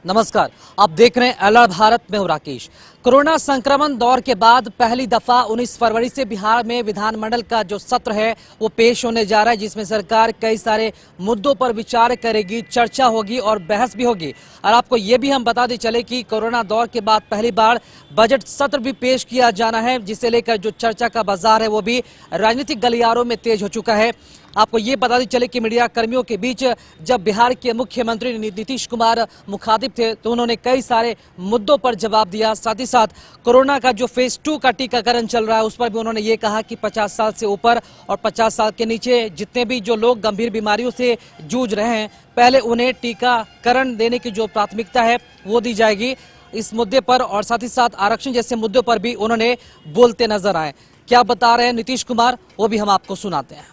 नमस्कार, आप देख रहे हैं अलर्ट भारत में हूं राकेश। कोरोना संक्रमण दौर के बाद पहली दफा 19 फरवरी से बिहार में विधानमंडल का जो सत्र है वो पेश होने जा रहा है, जिसमें सरकार कई सारे मुद्दों पर विचार करेगी, चर्चा होगी और बहस भी होगी। और आपको ये भी हम बता दें चले कि कोरोना दौर के बाद पहली बार बजट सत्र भी पेश किया जाना है, जिसे लेकर जो चर्चा का बाजार है वो भी राजनीतिक गलियारों में तेज हो चुका है। आपको ये बता दें चले कि मीडिया कर्मियों के बीच जब बिहार के मुख्यमंत्री नीतीश कुमार मुखातिब थे तो उन्होंने कई सारे मुद्दों पर जवाब दिया। साथ ही साथ कोरोना का जो फेज 2 का टीकाकरण चल रहा है उस पर भी उन्होंने ये कहा कि 50 साल से ऊपर और 50 साल के नीचे जितने भी जो लोग गंभीर बीमारियों से जूझ रहे हैं, पहले उन्हें टीकाकरण देने की जो प्राथमिकता है वो दी जाएगी इस मुद्दे पर। और साथ ही साथ आरक्षण जैसे मुद्दों पर भी उन्होंने बोलते नजर आए। क्या बता रहे हैं नीतीश कुमार, वो भी हम आपको सुनाते हैं।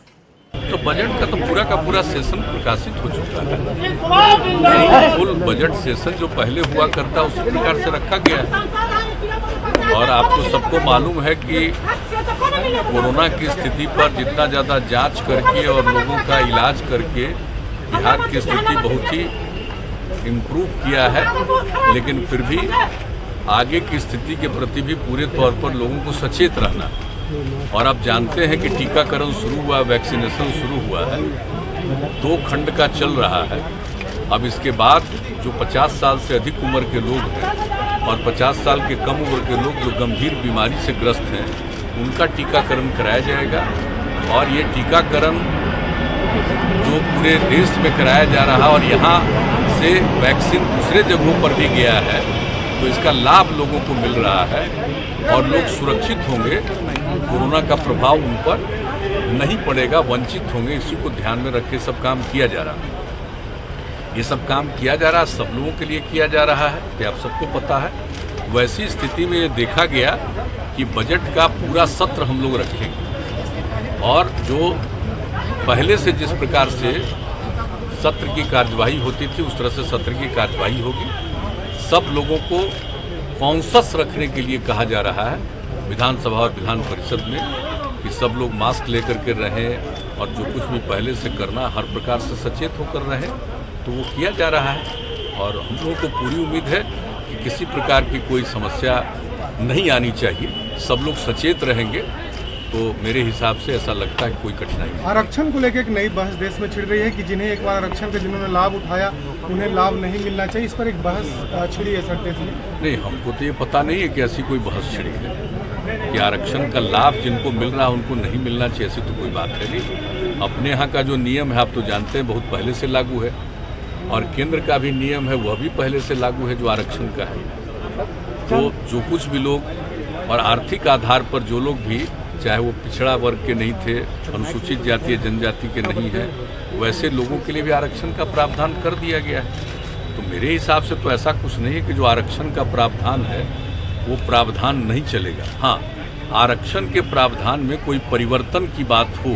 तो बजट का पूरा सेशन प्रकाशित हो चुका है। फुल बजट सेशन जो पहले हुआ करता उसी प्रकार से रखा गया है। और आपको सबको मालूम है कि कोरोना की स्थिति पर जितना ज़्यादा जांच करके और लोगों का इलाज करके बिहार की स्थिति बहुत ही इम्प्रूव किया है, लेकिन फिर भी आगे की स्थिति के प्रति भी पूरे तौर पर लोगों को सचेत रहना है। और आप जानते हैं कि टीकाकरण शुरू हुआ, वैक्सीनेशन शुरू हुआ है, 2 खंड का चल रहा है। अब इसके बाद जो 50 साल से अधिक उम्र के लोग हैं और 50 साल के कम उम्र के लोग जो गंभीर बीमारी से ग्रस्त हैं उनका टीकाकरण कराया जाएगा। और ये टीकाकरण जो पूरे देश में कराया जा रहा और यहाँ से वैक्सीन दूसरे जगहों पर भी गया है, तो इसका लाभ लोगों को मिल रहा है और लोग सुरक्षित होंगे, कोरोना का प्रभाव उन पर नहीं पड़ेगा, वंचित होंगे। इसी को ध्यान में रख के सब काम किया जा रहा है। ये सब काम किया जा रहा है, सब लोगों के लिए किया जा रहा है, ये आप सबको पता है। वैसी स्थिति में देखा गया कि बजट का पूरा सत्र हम लोग रखेंगे और जो पहले से जिस प्रकार से सत्र की कार्यवाही होती थी उस तरह से सत्र की कार्यवाही होगी। सब लोगों को कॉन्शस रखने के लिए कहा जा रहा है विधानसभा और विधान परिषद में कि सब लोग मास्क लेकर के रहें और जो कुछ भी पहले से करना हर प्रकार से सचेत होकर रहें, तो वो किया जा रहा है। और हम लोगों को पूरी उम्मीद है कि किसी प्रकार की कोई समस्या नहीं आनी चाहिए, सब लोग सचेत रहेंगे तो मेरे हिसाब से ऐसा लगता है कि कोई कठिनाई नहीं। आरक्षण को लेकर एक नई बहस देश में छिड़ रही है कि जिन्हें एक बार आरक्षण का जिन्होंने लाभ उठाया उन्हें लाभ नहीं मिलना चाहिए, इस पर एक बहस छिड़ी है सर देश में। नहीं, हमको तो ये पता नहीं है कि ऐसी कोई बहस छिड़ी है कि आरक्षण का लाभ जिनको मिल रहा है उनको नहीं मिलना चाहिए, ऐसी तो कोई बात है नहीं। अपने यहाँ का जो नियम है आप तो जानते हैं बहुत पहले से लागू है और केंद्र का भी नियम है वह भी पहले से लागू है जो आरक्षण का है। तो जो कुछ भी लोग और आर्थिक आधार पर जो लोग भी, चाहे वो पिछड़ा वर्ग के नहीं थे, अनुसूचित जाति या जनजाति के नहीं है, वैसे लोगों के लिए भी आरक्षण का प्रावधान कर दिया गया है। तो मेरे हिसाब से तो ऐसा कुछ नहीं है कि जो आरक्षण का प्रावधान है वो प्रावधान नहीं चलेगा। हाँ, आरक्षण के प्रावधान में कोई परिवर्तन की बात हो,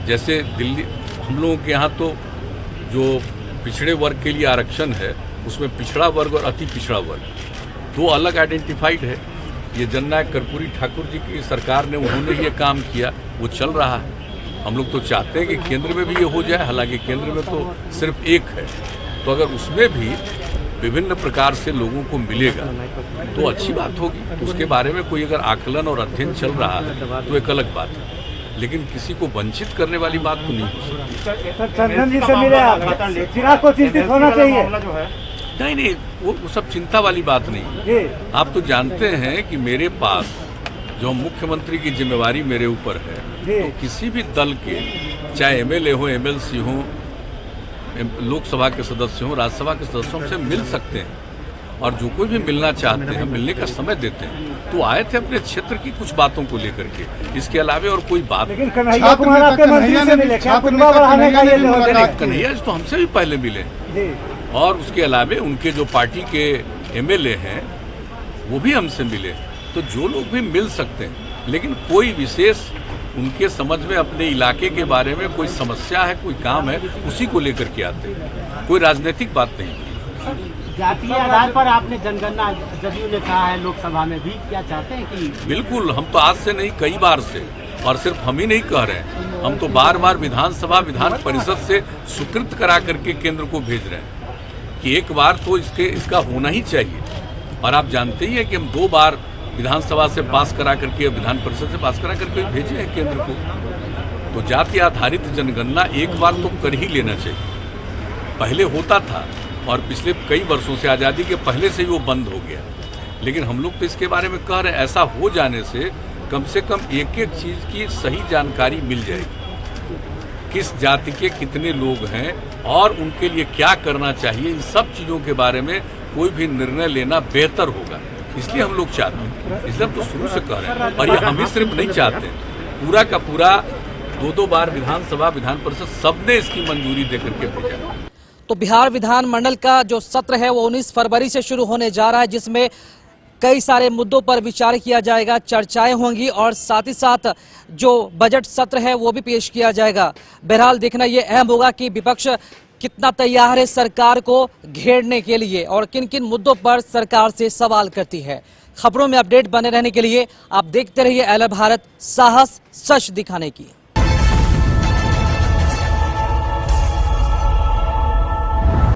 जैसे दिल्ली हम लोगों के यहाँ तो जो पिछड़े वर्ग के लिए आरक्षण है उसमें पिछड़ा वर्ग और अति पिछड़ा वर्ग 2 अलग आइडेंटिफाइड है। ये जननायक कर्पूरी ठाकुर जी की सरकार ने उन्होंने ये काम किया, वो चल रहा है। हम लोग तो चाहते हैं कि केंद्र में भी ये हो जाए, हालांकि केंद्र में तो सिर्फ एक है, तो अगर उसमें भी विभिन्न प्रकार से लोगों को मिलेगा तो अच्छी बात होगी। तो उसके बारे में कोई अगर आकलन और अध्ययन चल रहा है तो एक अलग बात है, लेकिन किसी को वंचित करने वाली बात तो नहीं हो सकती। नहीं, वो सब चिंता वाली बात नहीं। आप तो जानते हैं कि मेरे पास जो मुख्यमंत्री की जिम्मेवारी मेरे ऊपर है, तो किसी भी दल के, चाहे एमएलए हो, एमएलसी हो, लोकसभा के सदस्य हो, राज्यसभा के सदस्य हमसे मिल सकते हैं और जो कोई भी मिलना चाहते हैं मिलने का समय देते हैं। तो आए थे अपने क्षेत्र की कुछ बातों को लेकर के, इसके अलावे और कोई बात नहीं। कन्हैया तो हमसे भी पहले मिले और उसके अलावे उनके जो पार्टी के एमएलए हैं वो भी हमसे मिले। तो जो लोग भी मिल सकते हैं, लेकिन कोई विशेष उनके समझ में अपने इलाके के बारे में कोई समस्या है, कोई काम है, उसी को लेकर के आते हैं, कोई राजनीतिक बात नहीं। जातीय आधार पर आपने जनगणना जदयू ने कहा है लोकसभा में भी, क्या चाहते हैं कि? बिल्कुल, हम तो आज से नहीं कई बार से, और सिर्फ हम ही नहीं कह रहे हैं, हम तो बार बार विधानसभा विधान परिषद से स्वीकृत करा करके केंद्र को भेज रहे हैं कि एक बार तो इसका होना ही चाहिए। और आप जानते ही हैं कि हम 2 बार विधानसभा से पास करा करके, विधान परिषद से पास करा करके भेजे हैं केंद्र को। तो जाति आधारित जनगणना एक बार तो कर ही लेना चाहिए। पहले होता था और पिछले कई वर्षों से, आज़ादी के पहले से ही वो बंद हो गया। लेकिन हम लोग तो इसके बारे में कह रहे हैं, ऐसा हो जाने से कम एक एक चीज़ की सही जानकारी मिल जाएगी। किस जाति के कितने लोग हैं और उनके लिए क्या करना चाहिए, इन सब चीज़ों के बारे में कोई भी निर्णय लेना बेहतर होगा। इसलिए हम लोग चाहते हैं, इसलिए हम तो शुरू से कह रहे हैं। और ये हम ही सिर्फ नहीं चाहते, पूरा का पूरा 2 बार विधानसभा, विधान परिषद सबने इसकी मंजूरी देकर के भेजा। तो बिहार विधानमंडल का जो सत्र है वो 19 फरवरी से शुरू होने जा रहा है, जिसमें कई सारे मुद्दों पर विचार किया जाएगा, चर्चाएं होंगी और साथ ही साथ जो बजट सत्र है वो भी पेश किया जाएगा। बहरहाल देखना ये अहम होगा कि विपक्ष कितना तैयार है सरकार को घेरने के लिए और किन किन मुद्दों पर सरकार से सवाल करती है। खबरों में अपडेट बने रहने के लिए आप देखते रहिए एलआर भारत, साहस सच दिखाने की।